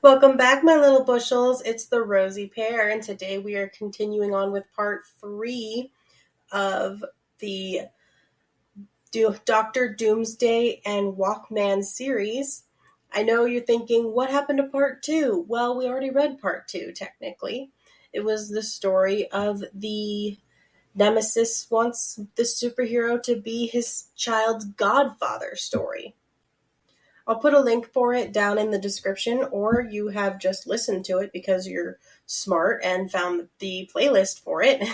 Welcome back, my little bushels. It's the Rosy Pair, and today we are continuing on with part 3 of the Doctor Doomsday and WalkMan series. I know you're thinking, what happened to part 2? Well, we already read part 2, technically. It was the story of the Nemesis wants the superhero to be his child's godfather story. I'll put a link for it down in the description, or you have just listened to it because you're smart and found the playlist for it.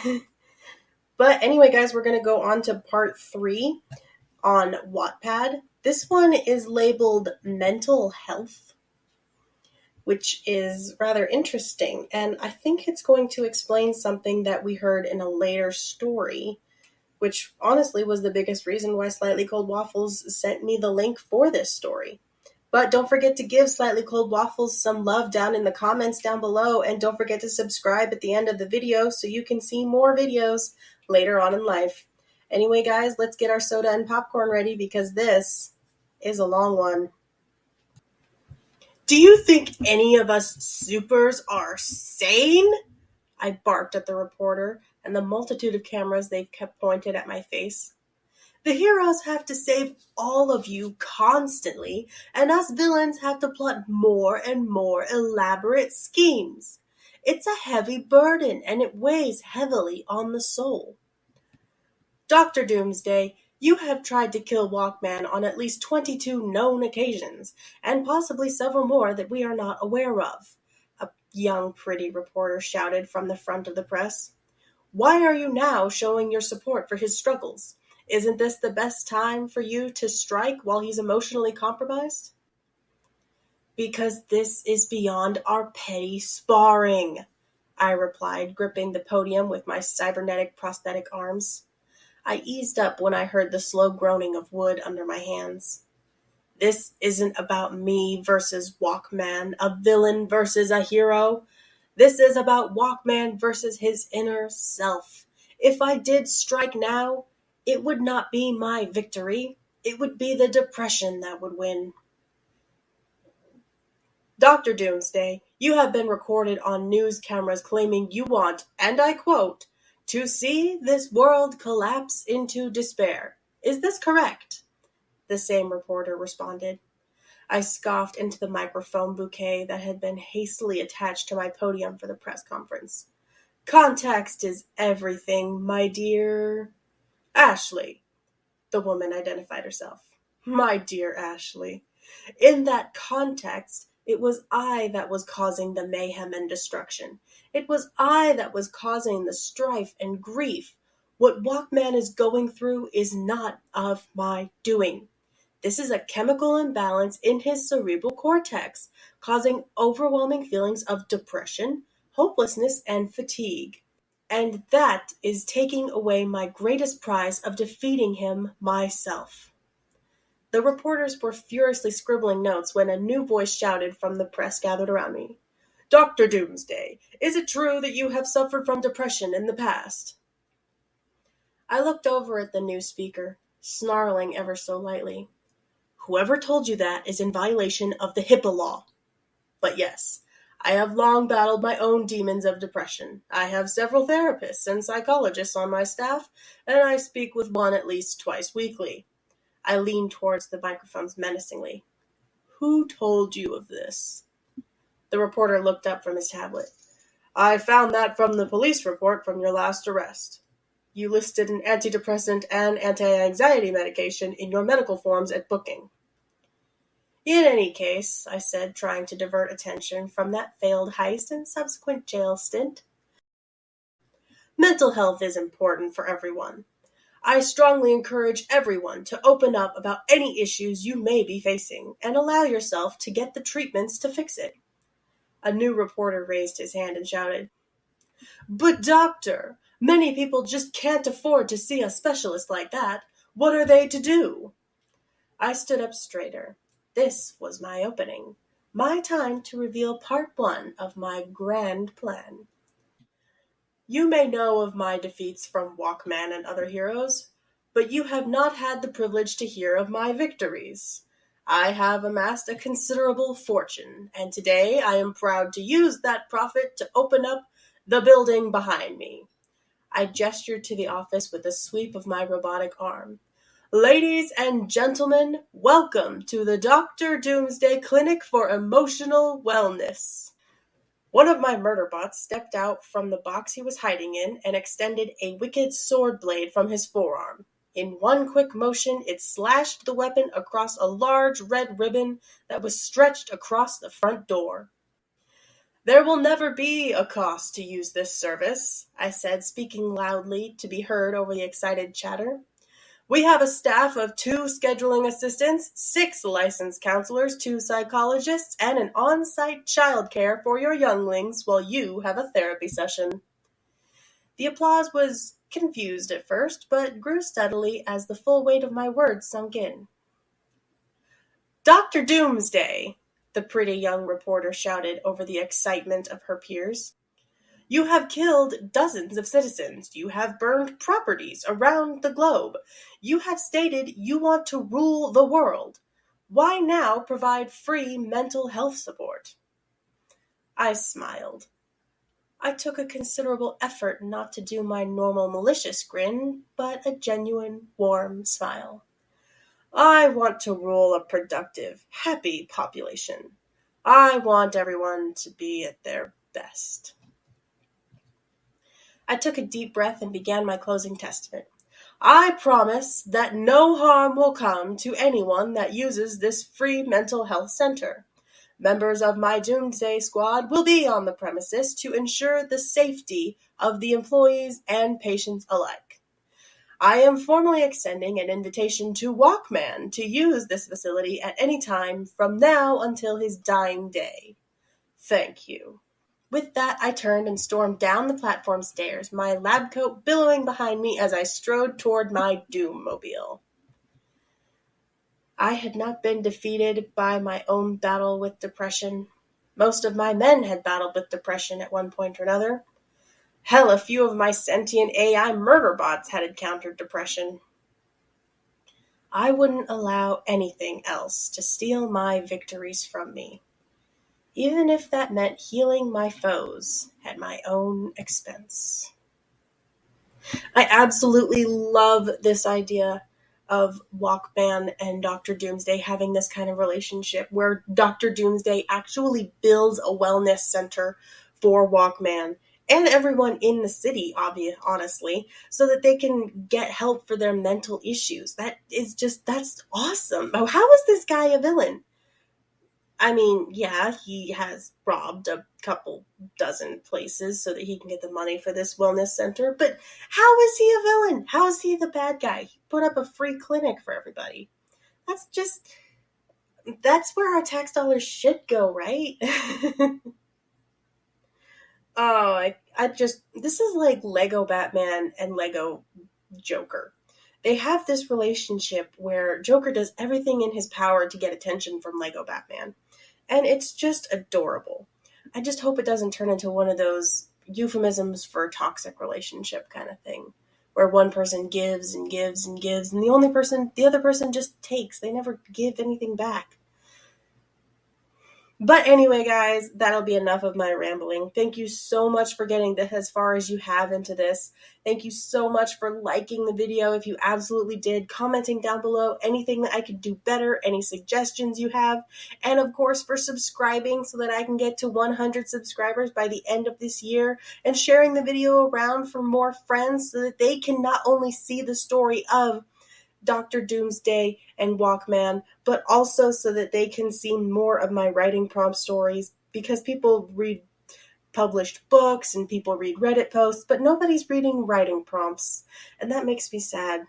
But anyway, guys, we're going to go on to part 3 on Wattpad. This one is labeled Mental Health, which is rather interesting, and I think it's going to explain something that we heard in a later story, which honestly was the biggest reason why Slightly Cold Waffles sent me the link for this story. But don't forget to give Slightly Cold Waffles some love down in the comments down below, and don't forget to subscribe at the end of the video so you can see more videos later on in life. Anyway, guys, let's get our soda and popcorn ready because this is a long one. Do you think any of us supers are sane? I barked at the reporter and the multitude of cameras they've kept pointed at my face. The heroes have to save all of you constantly, and us villains have to plot more and more elaborate schemes. It's a heavy burden, and it weighs heavily on the soul. Dr. Doomsday, you have tried to kill Walkman on at least 22 known occasions, and possibly several more that we are not aware of, a young, pretty reporter shouted from the front of the press. Why are you now showing your support for his struggles? Isn't this the best time for you to strike while he's emotionally compromised? Because this is beyond our petty sparring, I replied, gripping the podium with my cybernetic prosthetic arms. I eased up when I heard the slow groaning of wood under my hands. This isn't about me versus Walkman, a villain versus a hero. This is about Walkman versus his inner self. If I did strike now, it would not be my victory. It would be the depression that would win. Dr. Doomsday, you have been recorded on news cameras claiming you want, and I quote, to see this world collapse into despair. Is this correct? The same reporter responded. I scoffed into the microphone bouquet that had been hastily attached to my podium for the press conference. Context is everything, my dear. Ashley, the woman identified herself. My dear Ashley. In that context, it was I that was causing the mayhem and destruction. It was I that was causing the strife and grief. What Walkman is going through is not of my doing. This is a chemical imbalance in his cerebral cortex, causing overwhelming feelings of depression, hopelessness, and fatigue. And that is taking away my greatest prize of defeating him myself. The reporters were furiously scribbling notes when a new voice shouted from the press gathered around me. Dr. Doomsday, is it true that you have suffered from depression in the past? I looked over at the new speaker, snarling ever so lightly. Whoever told you that is in violation of the HIPAA law. But yes, I have long battled my own demons of depression. I have several therapists and psychologists on my staff, and I speak with one at least twice weekly. I leaned towards the microphones menacingly. Who told you of this? The reporter looked up from his tablet. I found that from the police report from your last arrest. You listed an antidepressant and anti-anxiety medication in your medical forms at booking. In any case, I said, trying to divert attention from that failed heist and subsequent jail stint, mental health is important for everyone. I strongly encourage everyone to open up about any issues you may be facing and allow yourself to get the treatments to fix it. A new reporter raised his hand and shouted, But doctor, many people just can't afford to see a specialist like that. What are they to do? I stood up straighter. This was my opening, my time to reveal part 1 of my grand plan. You may know of my defeats from Walkman and other heroes, but you have not had the privilege to hear of my victories. I have amassed a considerable fortune, and today I am proud to use that profit to open up the building behind me. I gestured to the office with a sweep of my robotic arm. Ladies and gentlemen, welcome to the Doctor Doomsday Clinic for Emotional Wellness. One of my murder bots stepped out from the box he was hiding in and extended a wicked sword blade from his forearm. In one quick motion, it slashed the weapon across a large red ribbon that was stretched across the front door. There will never be a cost to use this service, I said, speaking loudly to be heard over the excited chatter. We have a staff of 2 scheduling assistants, 6 licensed counselors, 2 psychologists, and an on-site childcare for your younglings while you have a therapy session. The applause was confused at first, but grew steadily as the full weight of my words sunk in. Dr. Doomsday, the pretty young reporter shouted over the excitement of her peers. You have killed dozens of citizens. You have burned properties around the globe. You have stated you want to rule the world. Why now provide free mental health support? I smiled. I took a considerable effort not to do my normal malicious grin, but a genuine, warm smile. I want to rule a productive, happy population. I want everyone to be at their best. I took a deep breath and began my closing testament. I promise that no harm will come to anyone that uses this free mental health center. Members of my Doomsday Squad will be on the premises to ensure the safety of the employees and patients alike. I am formally extending an invitation to WalkMan to use this facility at any time from now until his dying day. Thank you. With that, I turned and stormed down the platform stairs, my lab coat billowing behind me as I strode toward my Doommobile. I had not been defeated by my own battle with depression. Most of my men had battled with depression at one point or another. Hell, a few of my sentient AI murder bots had encountered depression. I wouldn't allow anything else to steal my victories from me, even if that meant healing my foes at my own expense. I absolutely love this idea of WalkMan and Doctor Doomsday having this kind of relationship where Doctor Doomsday actually builds a wellness center for WalkMan and everyone in the city, honestly, so that they can get help for their mental issues. That's awesome. Oh, how is this guy a villain? I mean, yeah, he has robbed a couple dozen places so that he can get the money for this wellness center, but how is he a villain? How is he the bad guy? He put up a free clinic for everybody. That's where our tax dollars should go, right? This is like Lego Batman and Lego Joker. They have this relationship where Joker does everything in his power to get attention from Lego Batman. And it's just adorable. I just hope it doesn't turn into one of those euphemisms for a toxic relationship kind of thing, where one person gives and gives and gives, and the other person just takes. They never give anything back. But anyway, guys, that'll be enough of my rambling. Thank you so much for getting this as far as you have into this. Thank you so much for liking the video if you absolutely did, commenting down below anything that I could do better, any suggestions you have, and of course for subscribing so that I can get to 100 subscribers by the end of this year, and sharing the video around for more friends so that they can not only see the story of Doctor Doomsday and WalkMan, but also so that they can see more of my writing prompt stories, because people read published books and people read Reddit posts, but nobody's reading writing prompts, and that makes me sad.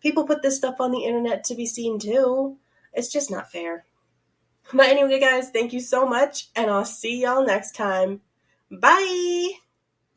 People put this stuff on the internet to be seen too. It's just not fair. But anyway, guys, thank you so much, and I'll see y'all next time. Bye!